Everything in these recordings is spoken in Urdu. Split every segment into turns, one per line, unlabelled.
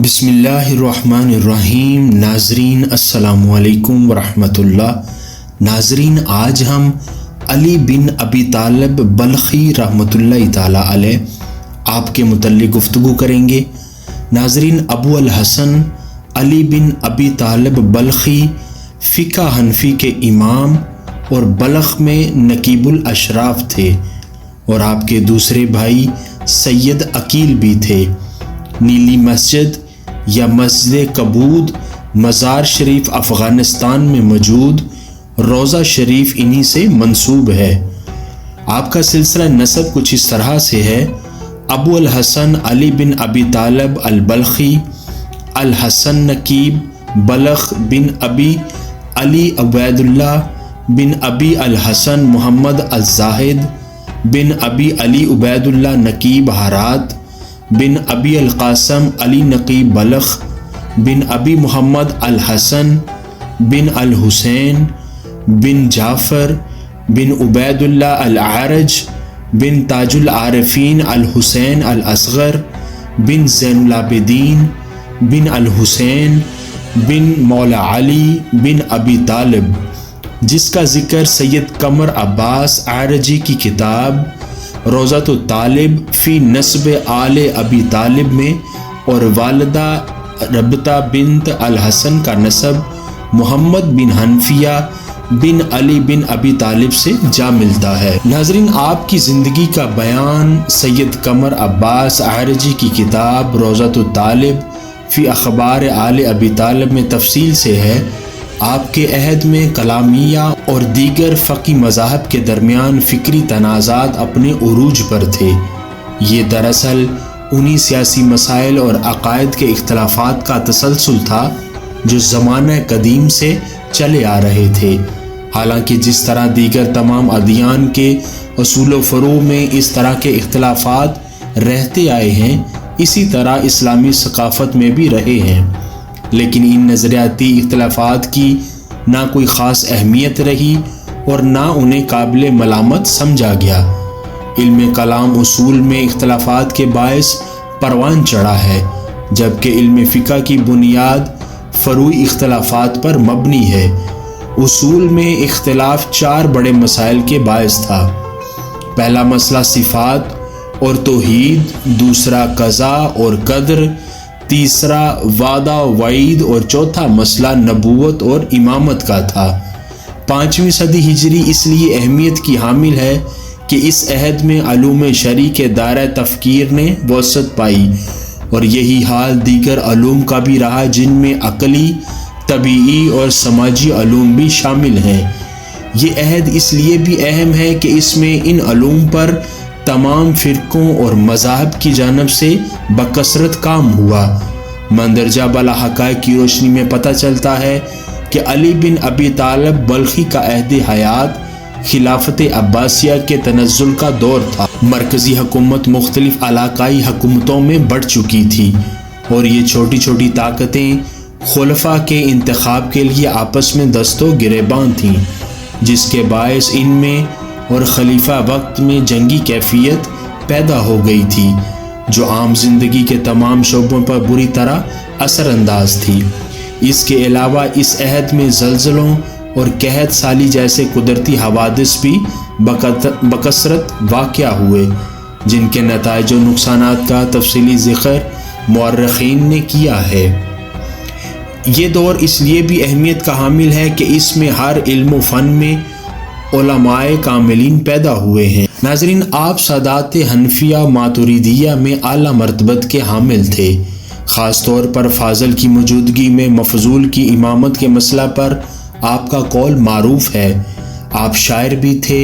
بسم اللہ الرحمن الرحیم۔ ناظرین السلام علیکم ورحمۃ اللہ۔ ناظرین، آج ہم علی بن ابی طالب بلخی رحمۃ اللہ تعالیٰ علیہ آپ کے متعلق گفتگو کریں گے۔ ناظرین، ابو الحسن علی بن ابی طالب بلخی فقہ حنفی کے امام اور بلخ میں نقیب الاشراف تھے، اور آپ کے دوسرے بھائی سید عقیل بھی تھے۔ نیلی مسجد یا مسجد کبود مزار شریف افغانستان میں موجود روضہ شریف انہی سے منسوب ہے۔ آپ کا سلسلہ نسب کچھ اس طرح سے ہے: ابو الحسن علی بن ابی طالب البلخی، الحسن نقیب بلخ بن ابی علی عبید اللہ بن ابی الحسن محمد الزاہد بن ابی علی عبید اللہ نقیب ہرات بن ابی القاسم علی نقیب بلخ بن ابی محمد الحسن بن الحسین بن جعفر بن عبید اللہ العارج بن تاج العارفین الحسین الاصغر بن زین العابدین بن الحسین بن مولا علی بن ابی طالب، جس کا ذکر سید قمر عباس عارجی کی کتاب روضۃ الطالب فی نسب آل ابی طالب میں، اور والدہ ربطہ بنت الحسن کا نسب محمد بن حنفیہ بن علی بن ابی طالب سے جا ملتا ہے۔ ناظرین، آپ کی زندگی کا بیان سید قمر عباس عارجی کی کتاب روضۃ الطالب فی اخبار آل ابی طالب میں تفصیل سے ہے۔ آپ کے عہد میں کلامیہ اور دیگر فقہی مذاہب کے درمیان فکری تنازعات اپنے عروج پر تھے۔ یہ دراصل انہی سیاسی مسائل اور عقائد کے اختلافات کا تسلسل تھا جو زمانہ قدیم سے چلے آ رہے تھے۔ حالانکہ جس طرح دیگر تمام ادیان کے اصول و فروع میں اس طرح کے اختلافات رہتے آئے ہیں، اسی طرح اسلامی ثقافت میں بھی رہے ہیں، لیکن ان نظریاتی اختلافات کی نہ کوئی خاص اہمیت رہی اور نہ انہیں قابل ملامت سمجھا گیا۔ علم کلام اصول میں اختلافات کے باعث پروان چڑھا ہے، جبکہ علم فقہ کی بنیاد فروعی اختلافات پر مبنی ہے۔ اصول میں اختلاف 4 بڑے مسائل کے باعث تھا۔ پہلا مسئلہ صفات اور توحید، دوسرا قضا اور قدر، تیسرا وعدہ وعید، اور چوتھا مسئلہ نبوت اور امامت کا تھا۔ 5ویں صدی ہجری اس لیے اہمیت کی حامل ہے کہ اس عہد میں علوم شرعی کے دائرہ تفکیر نے وسعت پائی، اور یہی حال دیگر علوم کا بھی رہا جن میں عقلی، طبیعی اور سماجی علوم بھی شامل ہیں۔ یہ عہد اس لیے بھی اہم ہے کہ اس میں ان علوم پر تمام فرقوں اور مذاہب کی جانب سے بکثرت کام ہوا۔ مندرجہ بالا حقائق کی روشنی میں پتہ چلتا ہے کہ علی بن ابی طالب بلخی کا عہد حیات خلافت عباسیہ کے تنزل کا دور تھا۔ مرکزی حکومت مختلف علاقائی حکومتوں میں بڑھ چکی تھی، اور یہ چھوٹی چھوٹی طاقتیں خلفاء کے انتخاب کے لیے آپس میں دست و گریباں تھیں، جس کے باعث ان میں اور خلیفہ وقت میں جنگی کیفیت پیدا ہو گئی تھی جو عام زندگی کے تمام شعبوں پر بری طرح اثر انداز تھی۔ اس کے علاوہ اس عہد میں زلزلوں اور قحط سالی جیسے قدرتی حوادث بھی بکثرت واقع ہوئے، جن کے نتائج و نقصانات کا تفصیلی ذکر مورخین نے کیا ہے۔ یہ دور اس لیے بھی اہمیت کا حامل ہے کہ اس میں ہر علم و فن میں علماء کاملین پیدا ہوئے ہیں۔ ناظرین، آپ سادات حنفیہ ماتریدیہ میں اعلیٰ مرتبت کے حامل تھے۔ خاص طور پر فاضل کی موجودگی میں مفضول کی امامت کے مسئلہ پر آپ کا قول معروف ہے۔ آپ شاعر بھی تھے،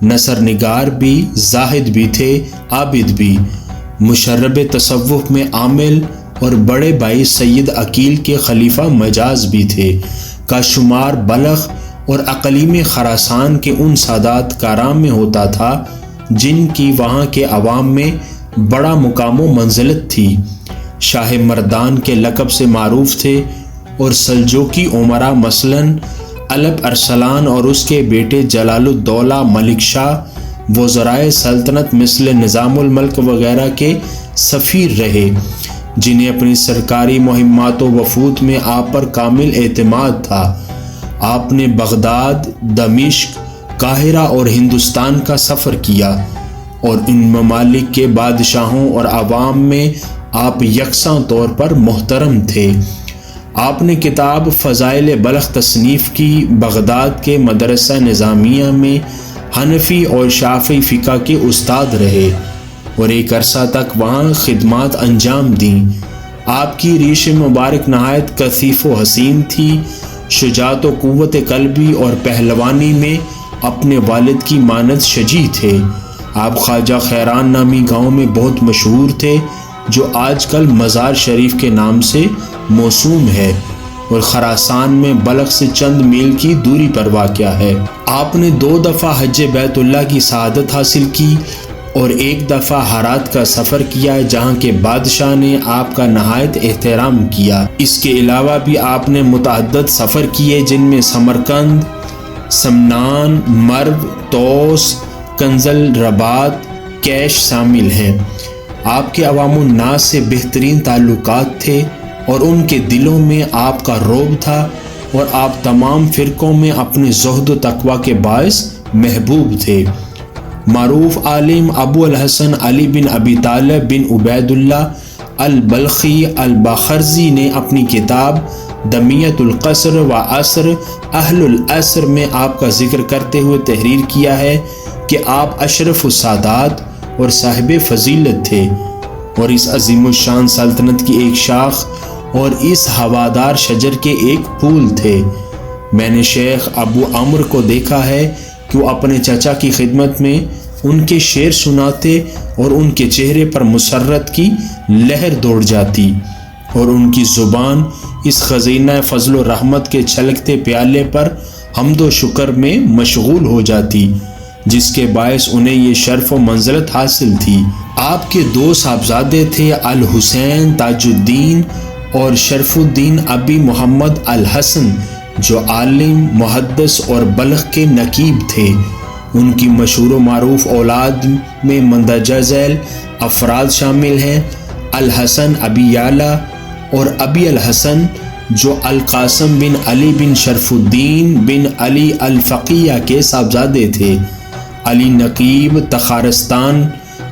نثر نگار بھی، زاہد بھی تھے، عابد بھی، مشرب تصوف میں عامل، اور بڑے بھائی سید عقیل کے خلیفہ مجاز بھی تھے۔ کا شمار بلخ اور اقلیم خراسان کے ان سادات کرام میں ہوتا تھا جن کی وہاں کے عوام میں بڑا مقام و منزلت تھی۔ شاہ مردان کے لقب سے معروف تھے، اور سلجوقی امراء مثلاً الپ ارسلان اور اس کے بیٹے جلال الدولہ ملک شاہ وزرائے سلطنت مثل نظام الملک وغیرہ کے سفیر رہے۔ جنہیں اپنی سرکاری مہمات و وفود میں آپ پر کامل اعتماد تھا۔ آپ نے بغداد، دمشق، قاہرہ اور ہندوستان کا سفر کیا اور ان ممالک کے بادشاہوں اور عوام میں آپ یکساں طور پر محترم تھے۔ آپ نے کتاب فضائل بلخ تصنیف کی، بغداد کے مدرسہ نظامیہ میں حنفی اور شافعی فقہ کے استاد رہے اور ایک عرصہ تک وہاں خدمات انجام دیں۔ آپ کی ریش مبارک نہایت کثیف و حسین تھی۔ شجاعت و قوت قلبی اور پہلوانی میں اپنے والد کی مانند شجیع تھے۔ آپ خواجہ خیران نامی گاؤں میں بہت مشہور تھے، جو آج کل مزار شریف کے نام سے موسوم ہے اور خراسان میں بلخ سے چند میل کی دوری پر واقع ہے۔ آپ نے 2 دفعہ حج بیت اللہ کی سعادت حاصل کی اور 1 دفعہ ہرات کا سفر کیا، جہاں کے بادشاہ نے آپ کا نہایت احترام کیا۔ اس کے علاوہ بھی آپ نے متعدد سفر کیے، جن میں سمرقند، سمنان، مرو، توس، کنزل رباط، کیش شامل ہیں۔ آپ کے عوام الناس سے بہترین تعلقات تھے اور ان کے دلوں میں آپ کا رعب تھا اور آپ تمام فرقوں میں اپنے زہد و تقوی کے باعث محبوب تھے۔ معروف عالم ابو الحسن علی بن ابی طالب بن عبید اللہ البلخی الباخرزی نے اپنی کتاب دمیۃ القصر و عصر اہل العصر میں آپ کا ذکر کرتے ہوئے تحریر کیا ہے کہ آپ اشرف السادات اور صاحب فضیلت تھے اور اس عظیم الشان سلطنت کی ایک شاخ اور اس ہوادار شجر کے ایک پھول تھے۔ میں نے شیخ ابو عمرو کو دیکھا ہے کہ وہ اپنے چچا کی خدمت میں ان کے شعر سناتے اور ان کے چہرے پر مسرت کی لہر دوڑ جاتی اور ان کی زبان اس خزینہ فضل و رحمت کے چھلکتے پیالے پر حمد و شکر میں مشغول ہو جاتی، جس کے باعث انہیں یہ شرف و منزلت حاصل تھی۔ آپ کے 2 صاحبزادے تھے، الحسین تاج الدین اور شرف الدین ابی محمد الحسن، جو عالم، محدث اور بلخ کے نقیب تھے۔ ان کی مشہور و معروف اولاد میں مندرجہ ذیل افراد شامل ہیں: الحسن ابی یعلا اور ابی الحسن، جو القاسم بن علی بن شرف الدین بن علی الفقیہ کے صاحبزادے تھے، علی نقیب تخارستان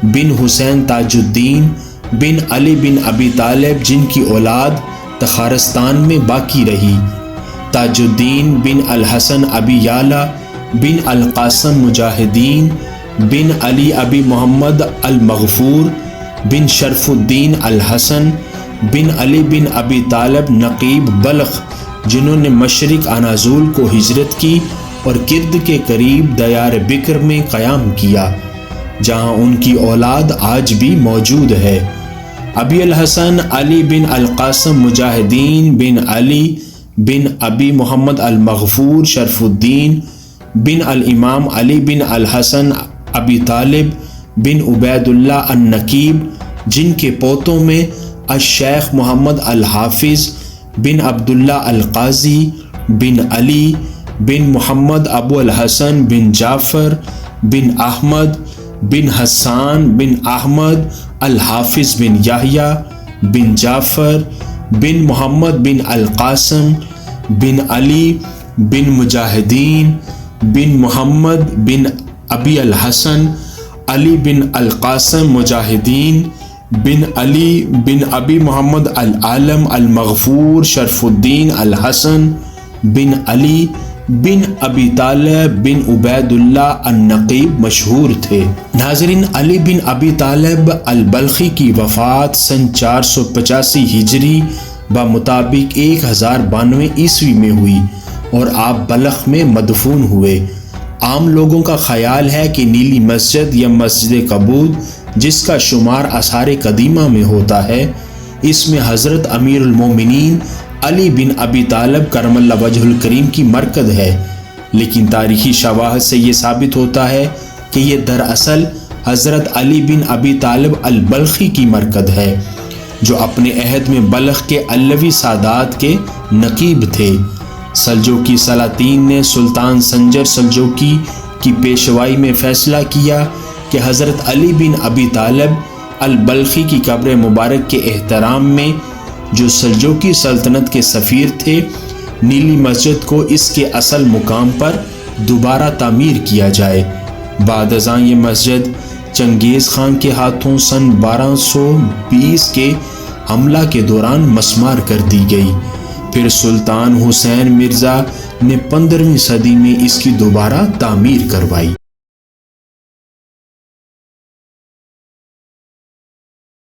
بن حسین تاج الدین بن علی بن ابی طالب، جن کی اولاد تخارستان میں باقی رہی، تاج الدین بن الحسن ابی یعلا بن القاسم مجاہدین بن علی ابی محمد المغفور بن شرف الدین الحسن بن علی بن ابی طالب نقیب بلخ، جنہوں نے مشرق اناضول کو ہجرت کی اور کرد کے قریب دیار بکر میں قیام کیا، جہاں ان کی اولاد آج بھی موجود ہے۔ ابی الحسن علی بن القاسم مجاہدین بن علی بن ابی محمد المغفور شرف الدین بن الامام علی بن الحسن ابی طالب بن عبید اللہ النقیب، جن کے پوتوں میں الشیخ محمد الحافظ بن عبداللہ القاضی بن علی بن محمد ابو الحسن بن جعفر بن احمد بن حسان بن احمد الحافظ بن یحییٰ بن جعفر بن محمد بن القاسم بن علی بن مجاہدین بن محمد بن ابی الحسن علی بن القاسم مجاہدین بن علی بن ابی محمد العالم المغفور شرف الدین الحسن بن علی بن ابی طالب بن عبید اللہ النقیب مشہور تھے۔ ناظرین، علی بن ابی طالب البلخی کی وفات سن 485 ہجری بمطابق 1092 عیسوی میں ہوئی اور آپ بلخ میں مدفون ہوئے۔ عام لوگوں کا خیال ہے کہ نیلی مسجد یا مسجد قبود، جس کا شمار آثار قدیمہ میں ہوتا ہے، اس میں حضرت امیر المومنین علی بن ابی طالب کرم اللہ وجہ الکریم کی مرکز ہے، لیکن تاریخی شواہد سے یہ ثابت ہوتا ہے کہ یہ دراصل حضرت علی بن ابی طالب البلخی کی مرکز ہے، جو اپنے عہد میں بلخ کے علوی سادات کے نقیب تھے۔ سلجوقی سلاطین نے سلطان سنجر سلجوقی کی پیشوائی میں فیصلہ کیا کہ حضرت علی بن ابی طالب البلخی کی قبر مبارک کے احترام میں، جو سلجوقی سلطنت کے سفیر تھے، نیلی مسجد کو اس کے اصل مقام پر دوبارہ تعمیر کیا جائے۔ بعد ازاں یہ مسجد چنگیز خان کے ہاتھوں سن 1220 کے حملہ کے دوران مسمار کر دی گئی۔ پھر سلطان حسین مرزا نے 15ویں صدی میں اس کی دوبارہ تعمیر کروائی۔